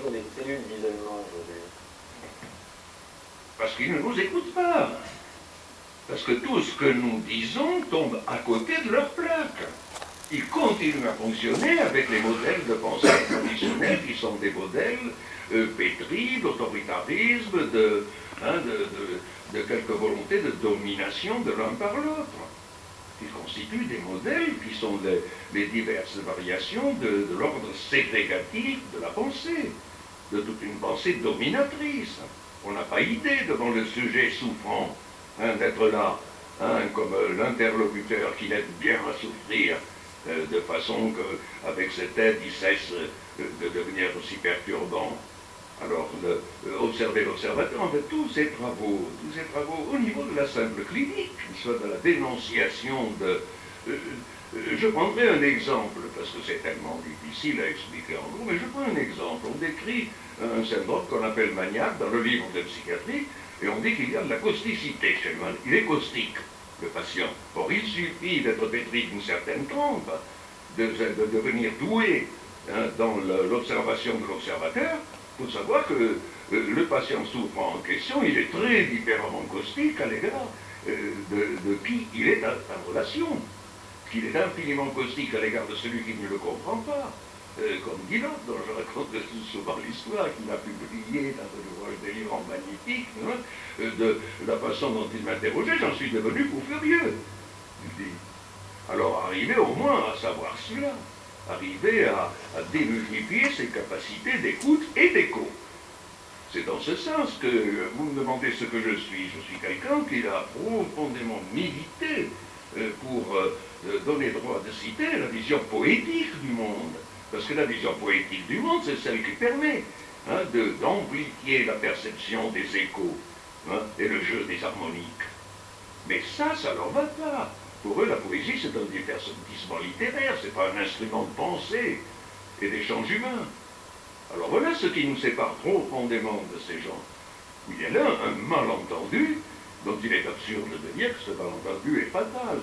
sur des cellules d'isolement aujourd'hui? Parce qu'ils ne nous écoutent pas. Parce que tout ce que nous disons tombe à côté de leur plaque. Ils continuent à fonctionner avec les modèles de pensée traditionnels qui sont des modèles pétris d'autoritarisme, de quelque volonté de domination de l'un par l'autre. Ils constituent des modèles qui sont les diverses variations de l'ordre ségrégatif de la pensée, de toute une pensée dominatrice. On n'a pas idée devant le sujet souffrant d'être là, comme l'interlocuteur qui l'aide bien à souffrir, de façon qu'avec cette aide, il cesse de devenir aussi perturbant. Alors, observer l'observateur, en fait, tous ces travaux au niveau de la simple clinique, soit de la dénonciation de... je prendrai un exemple, parce que c'est tellement difficile à expliquer en gros, mais je prends un exemple. On décrit un syndrome qu'on appelle maniaque dans le livre de psychiatrie, et on dit qu'il y a de la causticité chez le malade. Il est caustique, le patient. Or, il suffit d'être pétri d'une certaine trempe, de devenir doué dans l'observation de l'observateur, pour savoir que le patient souffrant en question, il est très différemment caustique à l'égard de qui il est en relation, qu'il est infiniment caustique à l'égard de celui qui ne le comprend pas. Comme Guillaume, dont je raconte souvent l'histoire, qu'il a publié dans un ouvrage délirant magnifique, de la façon dont il m'interrogeait, j'en suis devenu fou furieux. Alors arriver au moins à savoir cela, arriver à démultiplier ses capacités d'écoute et d'écho. C'est dans ce sens que vous me demandez ce que je suis. Je suis quelqu'un qui a profondément milité pour donner droit de citer la vision poétique du monde. Parce que la vision poétique du monde, c'est celle qui permet d'amplifier la perception des échos et le jeu des harmoniques. Mais ça leur va pas. Pour eux, la poésie, c'est un divertissement littéraire, c'est pas un instrument de pensée et d'échange humain. Alors voilà ce qui nous sépare profondément de ces gens. Il y a là un malentendu dont il est absurde de dire que ce malentendu est fatal.